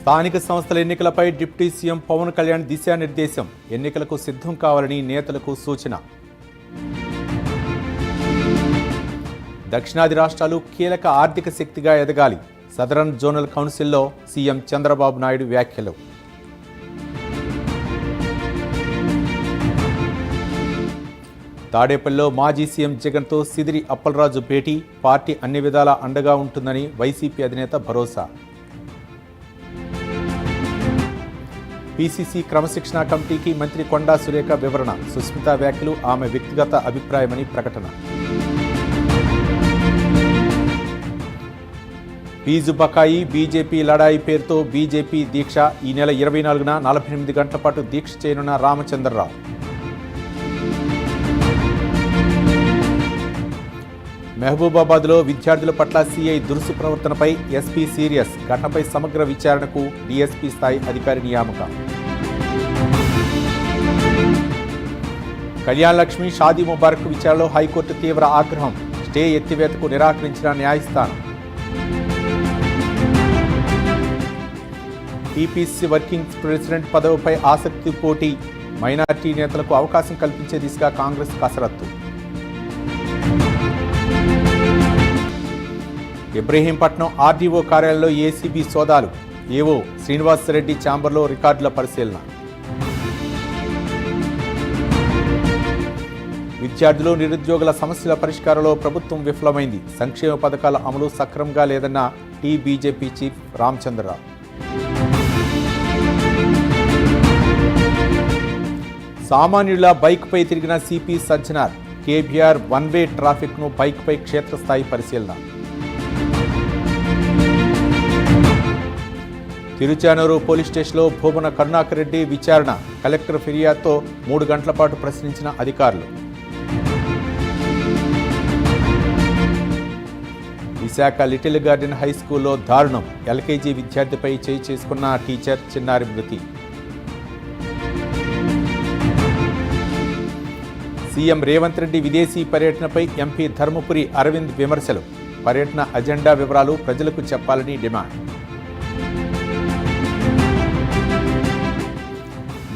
స్థానిక సంస్థల ఎన్నికలపై డిప్యూటీ సీఎం పవన్ కళ్యాణ్ దిశానిర్దేశం. ఎన్నికలకు సిద్ధం కావాలని నేతలకు సూచన. దక్షిణాది రాష్ట్రాలు కీలక ఆర్థిక శక్తిగా ఎదగాలి. సదరన్ జోనల్ కౌన్సిల్లో సీఎం చంద్రబాబు నాయుడు వ్యాఖ్యలు. తాడేపల్లిలో మాజీ సీఎం జగన్తో సిదిరి అప్పలరాజు భేటీ. పార్టీ అన్ని విధాలా అండగా ఉంటుందని వైసీపీ అధినేత భరోసా. పీసీసీ క్రమశిక్షణా కమిటీకి మంత్రి కొండా సురేఖ వివరణ. సుస్మిత వ్యాఖ్యలు ఆమె వ్యక్తిగత అభిప్రాయమని ప్రకటన. ఫీజు బకాయి బీజేపీ లడాయి పేరుతో బీజేపీ దీక్ష. ఈ నెల 24న 48 గంటల పాటు దీక్ష చేయనున్న రామచంద్రరావు. మహబూబాబాద్లో విద్యార్థుల పట్ల సీఐ దురుసు ప్రవర్తనపై ఎస్పీ సీరియస్. ఘటనపై సమగ్ర విచారణకు డీఎస్పీ స్థాయి అధికారి నియామకం. కళ్యాణ్ లక్ష్మి షాదీ ముబారక్ విచారణలో హైకోర్టు తీవ్ర ఆగ్రహం. స్టే ఎత్తివేతకు నిరాకరించిన న్యాయస్థానం. టీపీసీ వర్కింగ్ ప్రెసిడెంట్ పదవిపై ఆసక్తి పోటీ. మైనార్టీ నేతలకు అవకాశం కల్పించే దిశగా కాంగ్రెస్ కసరత్తు. ఇబ్రహీంపట్నం ఆర్డీఓ కార్యాలయంలో ఏసీబీ సోదాలు. ఏవో శ్రీనివాసరెడ్డి ఛాంబర్లో రికార్డుల పరిశీలన. విద్యార్థులు నిరుద్యోగుల సమస్యల పరిష్కారంలో ప్రభుత్వం విఫలమైంది. సంక్షేమ పథకాల అమలు సక్రమంగా లేదన్న బీజేపీ చీఫ్ రామచంద్రరావు. సామాన్యుల బైక్పై తిరిగిన సిపి సజ్జనార్. కేబీఆర్ వన్వే ట్రాఫిక్ను బైక్పై క్షేత్రస్థాయి పరిశీలన. తిరుచానూరు పోలీస్ స్టేషన్లో భూమన కరుణాకర్ రెడ్డి విచారణ. కలెక్టర్ ఫిర్యాదుతో 3 గంటల పాటు ప్రశ్నించిన అధికారులు. విశాఖ లిటిల్ గార్డెన్ హై స్కూల్లో దారుణం. ఎల్కేజీ విద్యార్థిపై చేయి చేసుకున్న టీచర్, చిన్నారి మృతి. సీఎం రేవంత్ రెడ్డి విదేశీ పర్యటనపై ఎంపీ ధర్మపురి అరవింద్ విమర్శలు. పర్యటన అజెండా వివరాలు ప్రజలకు చెప్పాలని డిమాండ్.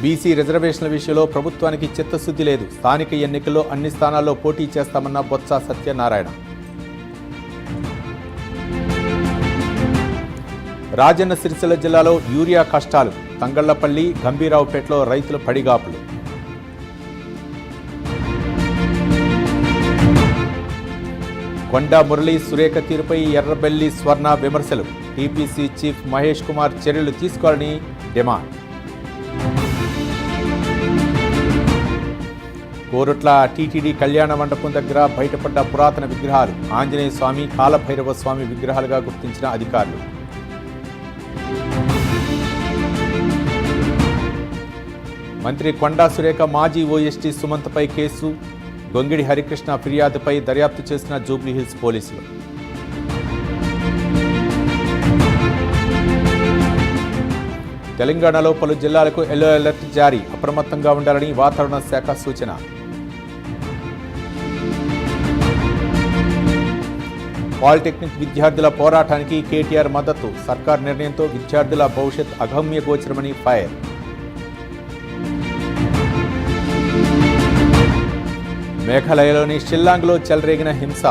బీసీ రిజర్వేషన్ల విషయంలో ప్రభుత్వానికి చిత్తశుద్ధి లేదు. స్థానిక ఎన్నికల్లో అన్ని స్థానాల్లో పోటీ చేస్తామన్న బొత్స సత్యనారాయణ. రాజన్న సిరిసిల్ల జిల్లాలో యూరియా కష్టాలు. తంగళ్లపల్లి, గంభీరావుపేటలో రైతుల పడిగాపులు. కొండా మురళి సురేఖ తీరుపై ఎర్రబెల్లి స్వర్ణ విమర్శలు. టీపీసీ చీఫ్ మహేష్ కుమార్ చర్యలు తీసుకోవాలని డిమాండ్. కోరుట్ల టీటీడీ కళ్యాణ మండపం దగ్గర బయటపడ్డ పురాతన విగ్రహాలు. ఆంజనేయ స్వామి, కాలభైరవ స్వామి విగ్రహాలుగా గుర్తించిన అధికారులు. మంత్రి కొండా సురేఖ మాజీ ఓఎస్టీ సుమంత్పై కేసు. గొంగిడి హరికృష్ణ ఫిర్యాదుపై దర్యాప్తు చేసిన జూబ్లీహిల్స్ పోలీసులు. తెలంగాణలో పలు జిల్లాలకు ఎల్లో అలర్ట్ జారీ. అప్రమత్తంగా ఉండాలని వాతావరణ శాఖ సూచన. పాలిటెక్నిక్ విద్యార్థుల పోరాటానికి కేటీఆర్ మద్దతు. సర్కార్ నిర్ణయంతో విద్యార్థుల భవిష్యత్ అగమ్య గోచరమని ఫైర్. మేఘాలయలోని షిల్లాంగ్లో చెలరేగిన హింస.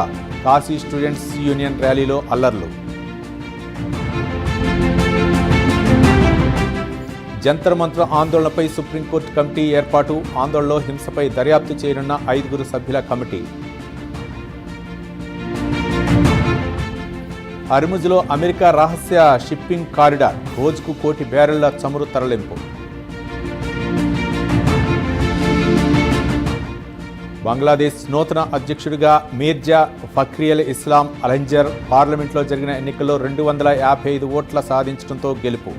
కాశీ స్టూడెంట్స్ యూనియన్ ర్యాలీలో అల్లర్లు. జంతర్ మంత్ర ఆందోళనపై సుప్రీంకోర్టు కమిటీ ఏర్పాటు. ఆందోళనలో హింసపై దర్యాప్తు చేయనున్న 5 సభ్యుల కమిటీ. హర్ముజ్లో అమెరికా రహస్య షిప్పింగ్ కారిడార్. రోజుకు 1 కోటి బ్యారెళ్ల చమురు తరలింపు. బంగ్లాదేశ్ నూతన అధ్యక్షుడిగా మీర్జా ఫఖ్రియల్ ఇస్లాం అలంజర్. పార్లమెంట్లో జరిగిన ఎన్నికల్లో 255 ఓట్ల సాధించడంతో గెలుపు.